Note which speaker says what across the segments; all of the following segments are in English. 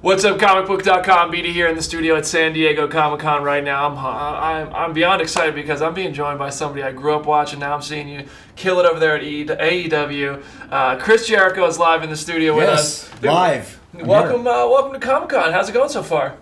Speaker 1: What's up, Comicbook.com? BD here in the studio at San Diego Comic-Con right now. I'm beyond excited because I'm being joined by somebody I grew up watching. Now I'm seeing you kill it over there at AEW. Chris Jericho is live in the studio with us.
Speaker 2: Yes, live.
Speaker 1: Welcome to Comic-Con. How's it going so far?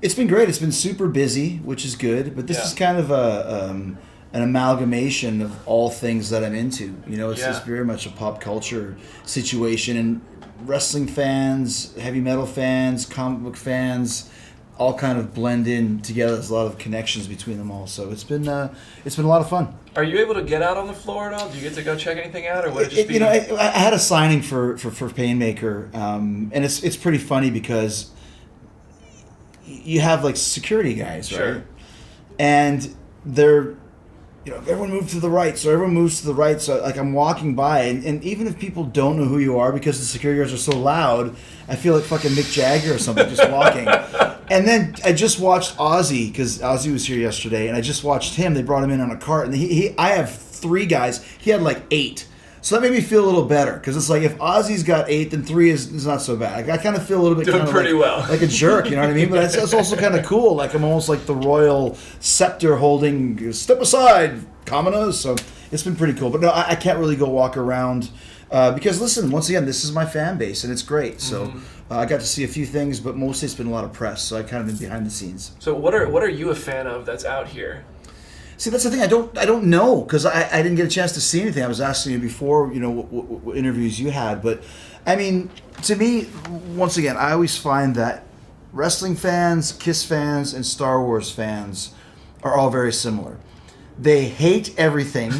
Speaker 2: It's been great. It's been super busy, which is good. But this is kind of an amalgamation of all things that I'm into. You know, it's just very much a pop culture situation, and wrestling fans, heavy metal fans, comic book fans, all kind of blend in together. There's a lot of connections between them all. So it's been a lot of fun.
Speaker 1: Are you able to get out on the floor at all? Do you get to go check anything out, or would it just be?
Speaker 2: You know, I had a signing for Painmaker, and it's pretty funny because you have like security guys, right?
Speaker 1: Sure.
Speaker 2: And they're, you know, everyone moves to the right, so everyone moves to the right. So like I'm walking by, and even if people don't know who you are because the security guards are so loud, I feel like fucking Mick Jagger or something just walking. And then I just watched Ozzy, because Ozzy was here yesterday, and I just watched him. They brought him in on a cart, and I have 3 guys. He had like 8. So that made me feel a little better, because it's like if Ozzy's got 8, then 3 is not so bad. Like, I kind of feel a little bit
Speaker 1: doing pretty well,
Speaker 2: like a jerk, you know what I mean? But it's also kind of cool. Like I'm almost like the royal scepter holding, step aside, commoners. So it's been pretty cool. But no, I can't really go walk around because listen, once again, this is my fan base, and it's great. So I got to see a few things, but mostly it's been a lot of press. So I kind of been behind the scenes.
Speaker 1: So what are you a fan of that's out here?
Speaker 2: See, that's the thing. I don't know, because I didn't get a chance to see anything. I was asking you before, you know, what interviews you had. But, I mean, to me, once again, I always find that wrestling fans, Kiss fans, and Star Wars fans are all very similar. They hate everything,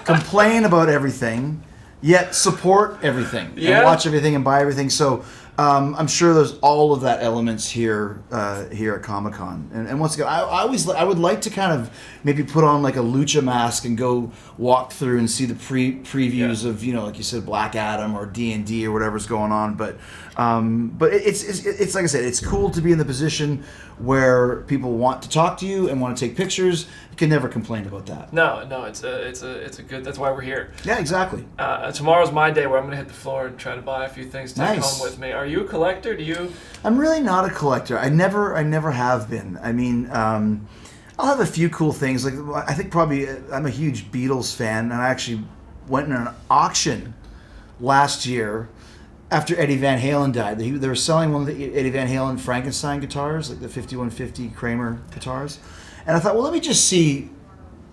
Speaker 2: complain about everything, yet support everything, and watch everything and buy everything. So I'm sure there's all of that elements here at Comic-Con. And once again, I would like to kind of maybe put on like a lucha mask and go walk through and see the previews of, you know, like you said, Black Adam or D&D or whatever's going on. But it's like I said, it's cool to be in the position where people want to talk to you and want to take pictures. You can never complain about that.
Speaker 1: No, it's a good. That's why we're here.
Speaker 2: Yeah, exactly.
Speaker 1: Tomorrow's my day where I'm gonna hit the floor and try to buy a few things to take home with me. Are you a collector? Do you?
Speaker 2: I'm really not a collector. I never have been. I mean, I'll have a few cool things. Like I think probably I'm a huge Beatles fan, and I actually went in an auction last year after Eddie Van Halen died. They were selling one of the Eddie Van Halen Frankenstein guitars, like the 5150 Kramer guitars. And I thought, well, let me just see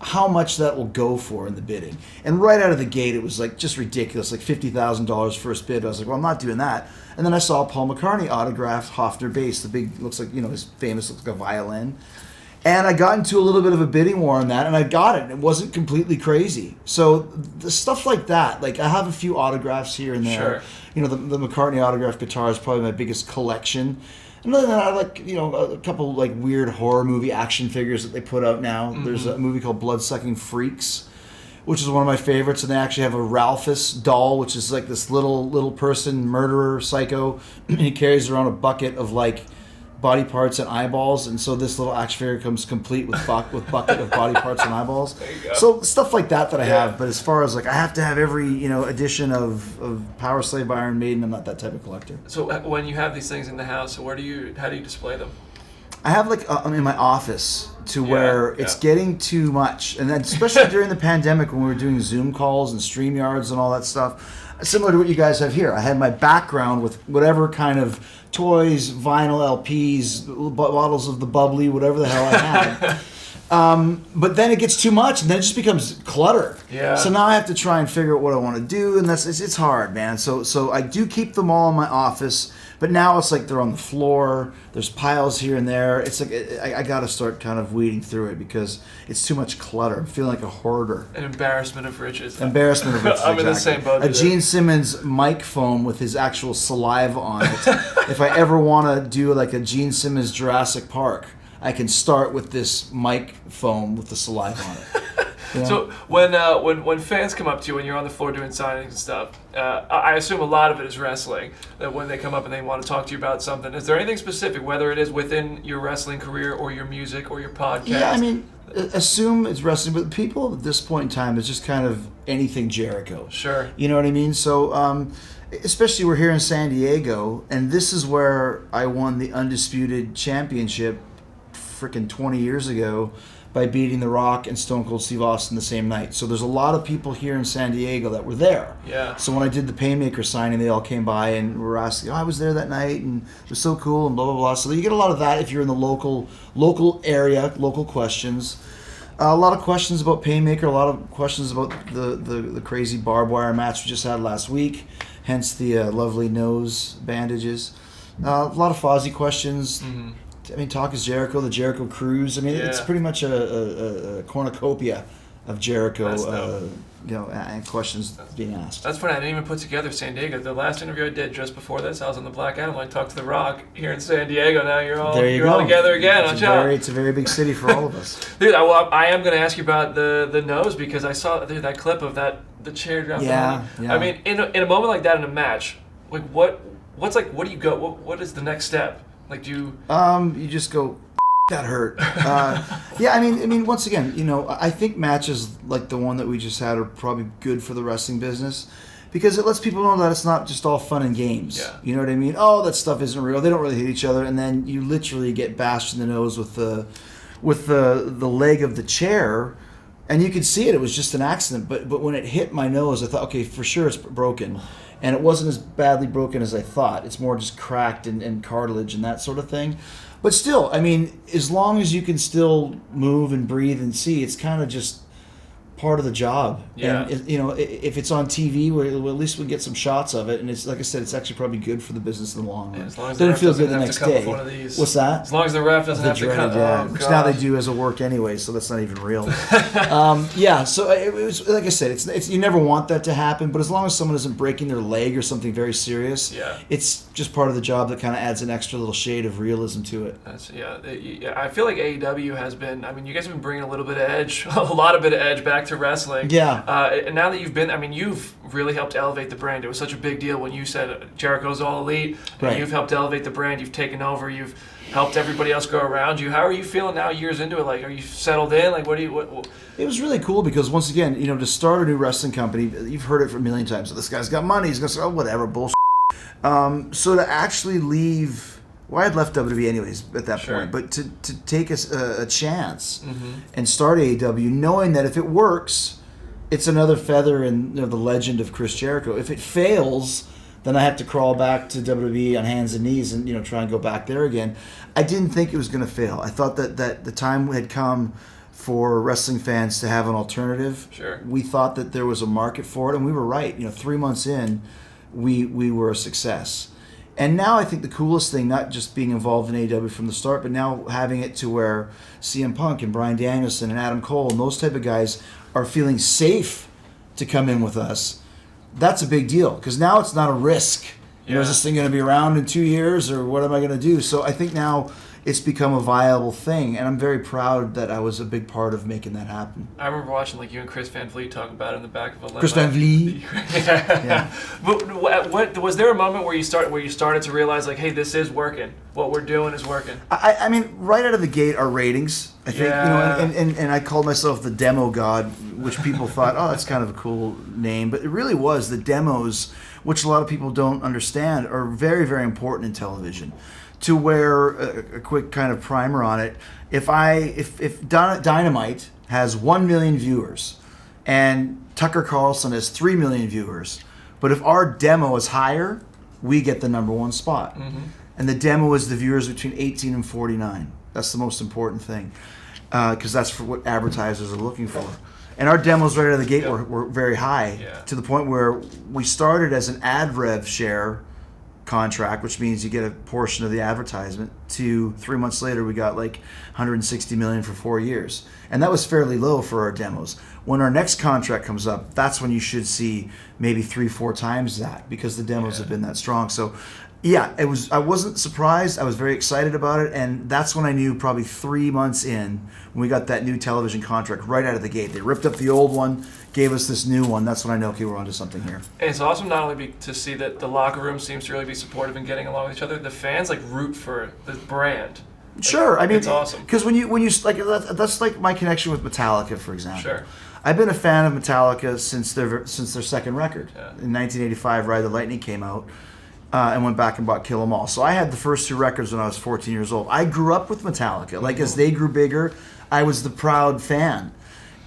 Speaker 2: how much that will go for in the bidding. And right out of the gate, it was like just ridiculous, like $50,000 first bid. I was like, well, I'm not doing that. And then I saw Paul McCartney autographed Hofner bass, the big, looks like, you know, his famous, looks like a violin. And I got into a little bit of a bidding war on that, and I got it. It wasn't completely crazy. So the stuff like that, like I have a few autographs here and there.
Speaker 1: Sure.
Speaker 2: You know, the McCartney autographed guitar is probably my biggest collection. And other than that, I like, you know, a couple like weird horror movie action figures that they put out now. There's a movie called Bloodsucking Freaks, which is one of my favorites. And they actually have a Ralphus doll, which is like this little person, murderer, psycho. And he carries around a bucket of like body parts and eyeballs, and so this little action figure comes complete with bucket of body parts and eyeballs.
Speaker 1: There you go.
Speaker 2: So stuff like that I have. But as far as like I have to have every, you know, edition of Power Slave by Iron Maiden, I'm not that type of collector.
Speaker 1: So when you have these things in the house, how do you display them?
Speaker 2: I have like I'm in my office to where it's getting too much, and then especially during the pandemic when we were doing Zoom calls and StreamYards and all that stuff. Similar to what you guys have here, I had my background with whatever kind of toys, vinyl LPs, bottles of the bubbly, whatever the hell I had. But then it gets too much, and then it just becomes clutter.
Speaker 1: Yeah.
Speaker 2: So now I have to try and figure out what I want to do, and it's hard, man. So I do keep them all in my office, but now it's like they're on the floor. There's piles here and there. It's like I got to start kind of weeding through it because it's too much clutter. I'm feeling like a hoarder.
Speaker 1: An embarrassment of riches.
Speaker 2: Embarrassment of riches.
Speaker 1: I'm in the same boat.
Speaker 2: A Gene Simmons mic foam with his actual saliva on it. If I ever want to do like a Gene Simmons Jurassic Park, I can start with this mic foam with the saliva on it. Yeah.
Speaker 1: So when fans come up to you when you're on the floor doing signings and stuff, I assume a lot of it is wrestling. That when they come up and they want to talk to you about something, is there anything specific, whether it is within your wrestling career or your music or your podcast?
Speaker 2: Yeah, I mean, assume it's wrestling, but people at this point in time, it's just kind of anything Jericho.
Speaker 1: Sure.
Speaker 2: You know what I mean? So, especially we're here in San Diego, and this is where I won the Undisputed Championship freaking 20 years ago by beating The Rock and Stone Cold Steve Austin the same night. So there's a lot of people here in San Diego that were there.
Speaker 1: Yeah.
Speaker 2: So when I did the Painmaker signing, they all came by and were asking, I was there that night, and it was so cool, and blah, blah, blah. So you get a lot of that if you're in the local area, local questions. A lot of questions about Painmaker, a lot of questions about the crazy barbed wire match we just had last week, hence the lovely nose bandages. A lot of Fozzy questions. Mm-hmm. I mean, talk is Jericho, the Jericho Cruise. I mean, it's pretty much a cornucopia of Jericho, and questions being asked.
Speaker 1: That's funny. I didn't even put together San Diego. The last interview I did just before this, I was on the Black Adam. I talked to The Rock here in San Diego. Now you're all together again.
Speaker 2: It's a very big city for all of us.
Speaker 1: Dude, I am going to ask you about the nose, because I saw that clip of the chair dropping.
Speaker 2: Yeah.
Speaker 1: I mean, in a moment like that in a match, like what do you go? What is the next step? Like, do you?
Speaker 2: You just go, that hurt. I mean, once again, I think matches like the one that we just had are probably good for the wrestling business, because it lets people know that it's not just all fun and games.
Speaker 1: Yeah.
Speaker 2: You know what I mean? Oh, that stuff isn't real. They don't really hit each other, and then you literally get bashed in the nose with the leg of the chair. And you could see it. It was just an accident. But when it hit my nose, I thought, okay, for sure it's broken. And it wasn't as badly broken as I thought. It's more just cracked and cartilage and that sort of thing. But still, I mean, as long as you can still move and breathe and see, it's kind of just part of the job.
Speaker 1: Yeah.
Speaker 2: And if it's on TV, well, at least we get some shots of it. And it's like I said, it's actually probably good for the business in the long run.
Speaker 1: As long as
Speaker 2: doesn't feel
Speaker 1: doesn't
Speaker 2: good the
Speaker 1: have
Speaker 2: next
Speaker 1: to come
Speaker 2: day.
Speaker 1: with one of these.
Speaker 2: What's that?
Speaker 1: As long as the ref doesn't have to come.
Speaker 2: Which now they do as a work anyway, so that's not even real. So it was like I said, it's you never want that to happen, but as long as someone isn't breaking their leg or something very serious, it's just part of the job that kind of adds an extra little shade of realism to it.
Speaker 1: I feel like AEW has been. I mean, you guys have been bringing a little bit of edge, a lot of bit of edge back to wrestling.
Speaker 2: Yeah.
Speaker 1: And now that you've really helped elevate the brand. It was such a big deal when you said Jericho's all elite.
Speaker 2: Right.
Speaker 1: And you've helped elevate the brand. You've taken over. You've helped everybody else go around you. How are you feeling now, years into it? Like, are you settled in? Like, what?
Speaker 2: It was really cool because once again, to start a new wrestling company, you've heard it for a million times. So this guy's got money. He's gonna say, whatever, bullshit. So to actually leave. Well, I had left WWE anyways at that point, but to take a chance and start AEW, knowing that if it works, it's another feather in the legend of Chris Jericho. If it fails, then I have to crawl back to WWE on hands and knees and try and go back there again. I didn't think it was going to fail. I thought that the time had come for wrestling fans to have an alternative.
Speaker 1: Sure.
Speaker 2: We thought that there was a market for it, and we were right. 3 months in, we were a success. And now I think the coolest thing, not just being involved in AEW from the start, but now having it to where CM Punk and Bryan Danielson and Adam Cole and those type of guys are feeling safe to come in with us. That's a big deal because now it's not a risk. Is this thing going to be around in 2 years or what am I going to do? So I think now it's become a viable thing, and I'm very proud that I was a big part of making that happen.
Speaker 1: I remember watching you and Chris Van Vliet talk about it in the back of a limo.
Speaker 2: Chris Van Vliet.
Speaker 1: Yeah. But what was there a moment where you started to realize hey, this is working. What we're doing is working.
Speaker 2: I mean, right out of the gate, our ratings. I think and I called myself the demo god, which people thought, that's kind of a cool name, but it really was the demos, which a lot of people don't understand, are very, very important in television. To where a quick kind of primer on it, if Dynamite has 1 million viewers and Tucker Carlson has 3 million viewers, but if our demo is higher, we get the number one spot. Mm-hmm. And the demo is the viewers between 18 and 49. That's the most important thing because that's for what advertisers are looking for. And our demos right out of the gate were very high to the point where we started as an ad rev share contract, which means you get a portion of the advertisement, to 3 months later we got 160 million for 4 years, and that was fairly low for our demos. When our next contract comes up, that's when you should see maybe 3-4 times that, because the demos have been that strong. So I wasn't surprised. I was very excited about it, and that's when I knew, probably 3 months in, when we got that new television contract right out of the gate. They ripped up the old one, gave us this new one. That's when I know, okay, we're onto something here.
Speaker 1: And it's awesome not only to see that the locker room seems to really be supportive and getting along with each other. The fans root for the brand.
Speaker 2: Sure, I mean,
Speaker 1: it's awesome.
Speaker 2: Because when you like that's like my connection with Metallica, for example.
Speaker 1: Sure.
Speaker 2: I've been a fan of Metallica since their second record.
Speaker 1: Yeah.
Speaker 2: In 1985, Ride the Lightning came out, and went back and bought Kill 'Em All. So I had the first two records when I was 14 years old. I grew up with Metallica. Like as they grew bigger, I was the proud fan.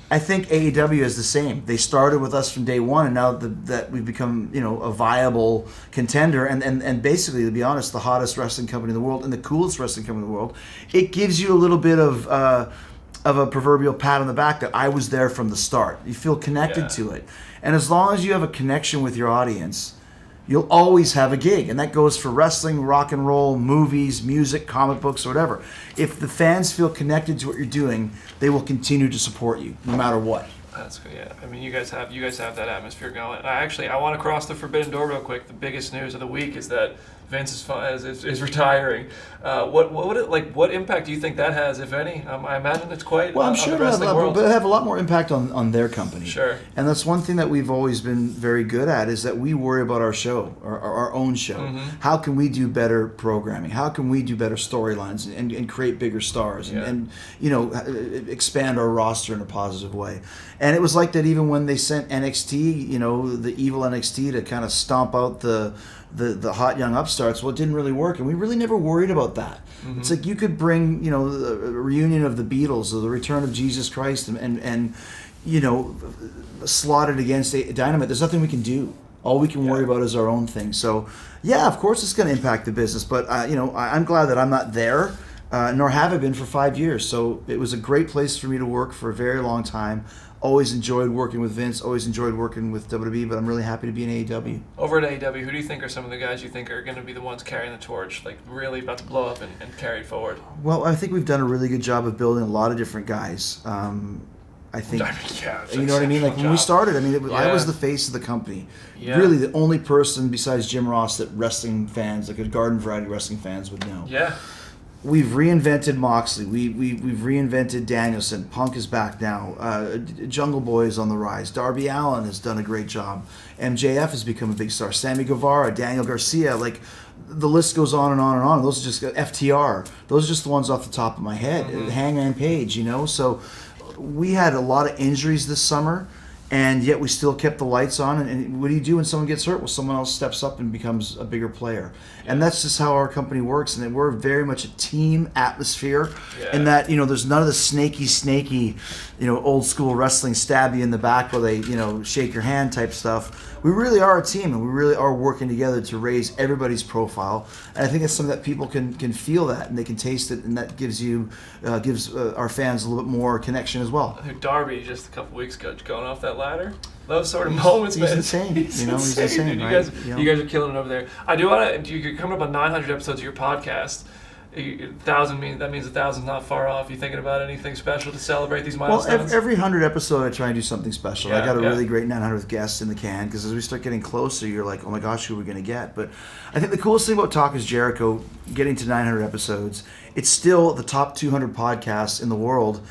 Speaker 2: I think AEW is the same. They started with us from day one, and now that we've become, a viable contender, and basically, to be honest, the hottest wrestling company in the world and the coolest wrestling company in the world. It gives you a little bit of a proverbial pat on the back that I was there from the start. You feel connected to it, and as long as you have a connection with your audience, you'll always have a gig, and that goes for wrestling, rock and roll, movies, music, comic books, or whatever. If the fans feel connected to what you're doing, they will continue to support you, no matter what.
Speaker 1: That's good. Yeah, I mean, you guys have that atmosphere going. I want to cross the forbidden door real quick. The biggest news of the week is that Vince is retiring. What impact do you think that has, if any? I imagine it's quite.
Speaker 2: Well, I'm sure it'll have a lot more impact on their company.
Speaker 1: Sure.
Speaker 2: And that's one thing that we've always been very good at, is that we worry about our show, our own show. Mm-hmm. How can we do better programming? How can we do better storylines and create bigger stars and expand our roster in a positive way? And it was like that even when they sent NXT, the evil NXT, to kind of stomp out the hot young upstarts. Well, it didn't really work, and we really never worried about that. Mm-hmm. It's like you could bring, a reunion of the Beatles or the return of Jesus Christ and slot it against Dynamite. There's nothing we can do. All we can worry about is our own thing. So, yeah, of course it's going to impact the business, but I'm glad that I'm not there, nor have I been for 5 years. So it was a great place for me to work for a very long time. Always enjoyed working with Vince, always enjoyed working with WWE, but I'm really happy to be in AEW.
Speaker 1: Over at AEW, who do you think are some of the guys you think are going to be the ones carrying the torch, like really about to blow up and carry it forward?
Speaker 2: Well, I think we've done a really good job of building a lot of different guys. I think, you know what I mean? Like when we started, I was the face of the company. Yeah. Really the only person besides Jim Ross that wrestling fans, like a garden variety wrestling fans, would know.
Speaker 1: Yeah.
Speaker 2: We've reinvented Moxley. We've reinvented Danielson. Punk is back now. Jungle Boy is on the rise. Darby Allin has done a great job. MJF has become a big star. Sammy Guevara, Daniel Garcia, like the list goes on and on and on. Those are just FTR. Those are just the ones off the top of my head. Mm-hmm. Hangman Page, So we had a lot of injuries this summer, and yet we still kept the lights on. And what do you do when someone gets hurt? Well, someone else steps up and becomes a bigger player. Yeah. And that's just how our company works. And we're very much a team atmosphere. Yeah. In that, there's none of the snaky, old school wrestling stab you in the back while they, shake your hand type stuff. We really are a team, and we really are working together to raise everybody's profile. And I think it's something that people can feel that, and they can taste it, and that gives our fans a little bit more connection as well.
Speaker 1: I think Darby just a couple weeks ago going off that ladder. Those sort of moments, man.
Speaker 2: He's insane. He's insane.
Speaker 1: Dude,
Speaker 2: right?
Speaker 1: You guys are killing it over there. I do want to. You're coming up on 900 episodes of your podcast. 1,000 that means 1,000's not far off. You thinking about anything special to celebrate these milestones?
Speaker 2: Well, every 100 episode I try and do something special. I got a really great 900th guest in the can, because as we start getting closer, you're like, oh my gosh, who are we going to get? But I think the coolest thing about Talk is Jericho, getting to 900 episodes, it's still the top 200 podcasts in the world,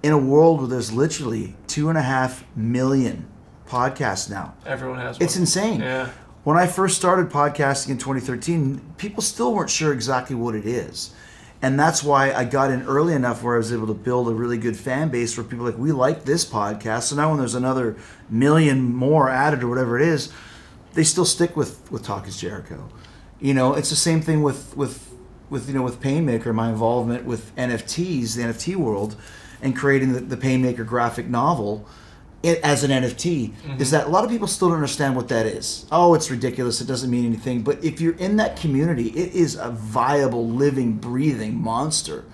Speaker 2: in a world where there's literally 2.5 million podcasts now.
Speaker 1: Everyone has one.
Speaker 2: It's insane.
Speaker 1: Yeah.
Speaker 2: When I first started podcasting in 2013, people still weren't sure exactly what it is. And that's why I got in early enough where I was able to build a really good fan base where people are like, we like this podcast. So now when there's another million more added or whatever it is, they still stick with Talk is Jericho. It's the same thing with Painmaker, my involvement with NFTs, the NFT world, and creating the Painmaker graphic novel. As an NFT, is that a lot of people still don't understand what that is. Oh, it's ridiculous. It doesn't mean anything. But if you're in that community, it is a viable, living, breathing monster.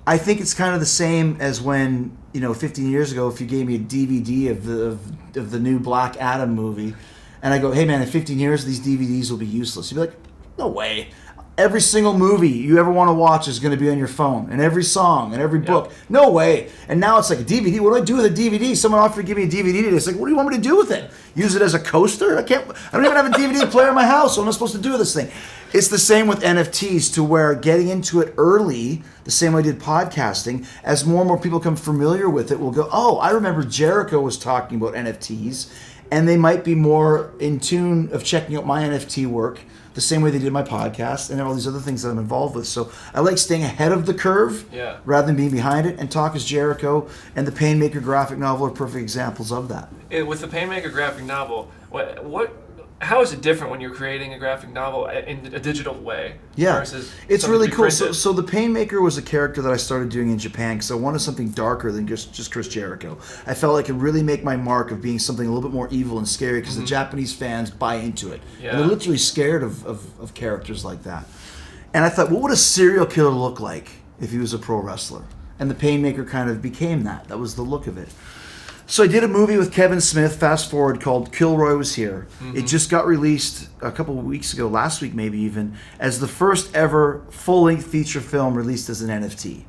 Speaker 2: I think it's kind of the same as when, 15 years ago, if you gave me a DVD of the new Black Adam movie, and I go, hey man, in 15 years, these DVDs will be useless. You'd be like, no way. Every single movie you ever want to watch is going to be on your phone, and every song and every book. Yep. No way. And now it's like a DVD. What do I do with a DVD? Someone offered to give me a DVD today. It's like, what do you want me to do with it? Use it as a coaster? I don't even have a DVD player in my house. What am I supposed to do with this thing? It's the same with NFTs, to where getting into it early, the same way I did podcasting, as more and more people become familiar with it, will go, oh, I remember Jericho was talking about NFTs, and they might be more in tune of checking out my NFT work the same way they did my podcast and all these other things that I'm involved with. So I like staying ahead of the curve rather than being behind it. And Talk is Jericho and the Painmaker graphic novel are perfect examples of that.
Speaker 1: With the Painmaker graphic novel, how is it different when you're creating a graphic novel in a digital way?
Speaker 2: Yeah,
Speaker 1: versus
Speaker 2: it's really cool.
Speaker 1: Printed?
Speaker 2: So the Painmaker was a character that I started doing in Japan because I wanted something darker than just Chris Jericho. I felt I could really make my mark of being something a little bit more evil and scary because the Japanese fans buy into it. Yeah. And they're literally scared of characters like that. And I thought, what would a serial killer look like if he was a pro wrestler? And the Painmaker kind of became that. That was the look of it. So I did a movie with Kevin Smith, fast forward, called Kilroy Was Here. It just got released a couple of weeks ago, last week maybe even, as the first ever full-length feature film released as an NFT.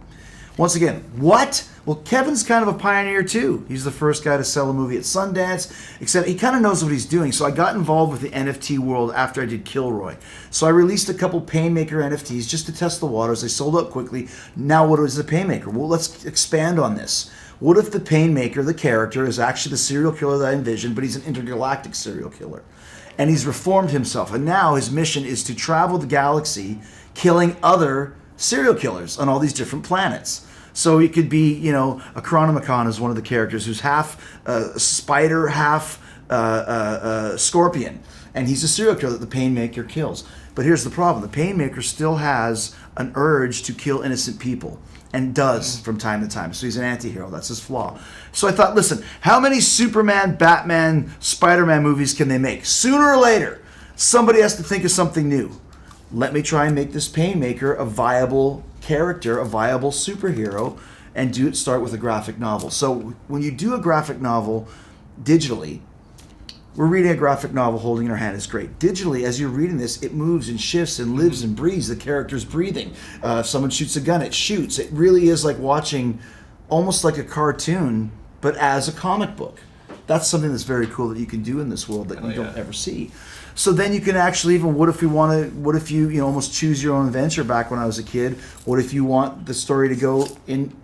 Speaker 2: Once again, what? Well, Kevin's kind of a pioneer too. He's the first guy to sell a movie at Sundance, except he kind of knows what he's doing. So I got involved with the NFT world after I did Kilroy. So I released a couple Painmaker NFTs just to test the waters. They sold out quickly. Now what is the Painmaker? Well, let's expand on this. What if the Painmaker, the character, is actually the serial killer that I envisioned, but he's an intergalactic serial killer? And he's reformed himself. And now his mission is to travel the galaxy, killing other serial killers on all these different planets. So it could be, a Chronomicon is one of the characters who's half spider, half scorpion. And he's a serial killer that the Painmaker kills. But here's the problem. The Painmaker still has an urge to kill innocent people. And does from time to time. So he's an anti-hero. That's his flaw. So I thought, listen, how many Superman, Batman, Spider-Man movies can they make? Sooner or later, somebody has to think of something new. Let me try and make this Painmaker a viable character, a viable superhero, and start with a graphic novel. So when you do a graphic novel digitally, we're reading a graphic novel holding in our hand. It's great. Digitally, as you're reading this, it moves and shifts and lives and breathes. The character's breathing. If someone shoots a gun, it shoots. It really is like watching almost like a cartoon, but as a comic book. That's something that's very cool that you can do in this world that you don't ever see. So then you can actually even, what if you almost choose your own adventure back when I was a kid? What if you want the story to go in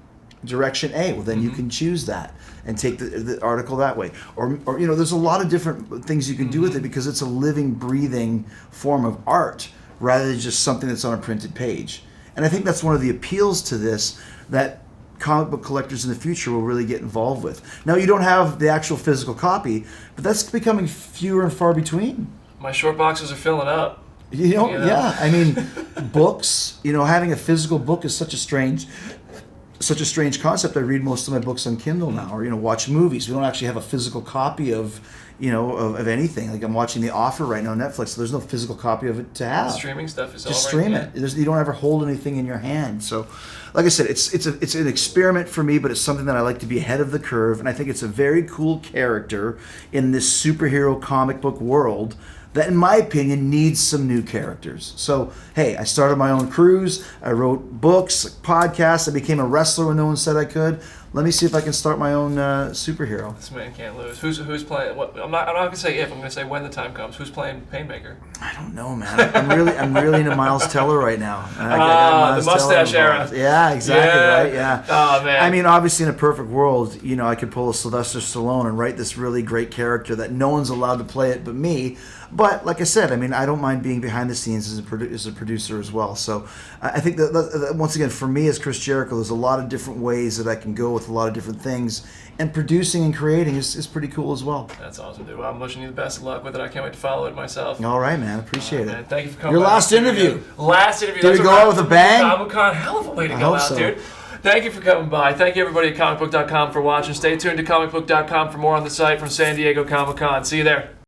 Speaker 2: direction A? Well, then you can choose that and take the article that way. Or there's a lot of different things you can do with it because it's a living, breathing form of art rather than just something that's on a printed page. And I think that's one of the appeals to this that comic book collectors in the future will really get involved with. Now, you don't have the actual physical copy, but that's becoming fewer and far between.
Speaker 1: My short boxes are filling up.
Speaker 2: Yeah. I mean, books, having a physical book is such a strange concept. I read most of my books on Kindle now, or watch movies. We don't actually have a physical copy of anything. Like I'm watching The Offer right now on Netflix, so there's no physical copy of it to have.
Speaker 1: The streaming stuff is
Speaker 2: just
Speaker 1: all
Speaker 2: stream it. You don't ever hold anything in your hand. So, like I said, it's an experiment for me, but it's something that I like to be ahead of the curve, and I think it's a very cool character in this superhero comic book world that, in my opinion, needs some new characters. So, hey, I started my own cruise. I wrote books, podcasts. I became a wrestler when no one said I could. Let me see if I can start my own superhero.
Speaker 1: This man can't lose. Who's playing? What? I'm not gonna say if. I'm gonna say when the time comes. Who's playing Painmaker?
Speaker 2: I don't know, man. I'm really into Miles Teller right now.
Speaker 1: The mustache era.
Speaker 2: Yeah, exactly.
Speaker 1: Yeah.
Speaker 2: Right. Yeah.
Speaker 1: Oh man.
Speaker 2: I mean, obviously, in a perfect world, I could pull a Sylvester Stallone and write this really great character that no one's allowed to play it but me. But like I said, I mean, I don't mind being behind the scenes as a producer as well. So I think that once again, for me as Chris Jericho, there's a lot of different ways that I can go with a lot of different things. And producing and creating is pretty cool as well.
Speaker 1: That's awesome, dude. Well, I'm wishing you the best of luck with it. I can't wait to follow it myself.
Speaker 2: All right, man. Appreciate it.
Speaker 1: Man. Thank you for coming.
Speaker 2: Your last interview.
Speaker 1: Last interview.
Speaker 2: Did it go out with a bang?
Speaker 1: Comic-Con. Hell of a way to go out, dude. Thank you for coming by. Thank you, everybody at Comicbook.com for watching. Stay tuned to Comicbook.com for more on the site from San Diego Comic-Con. See you there.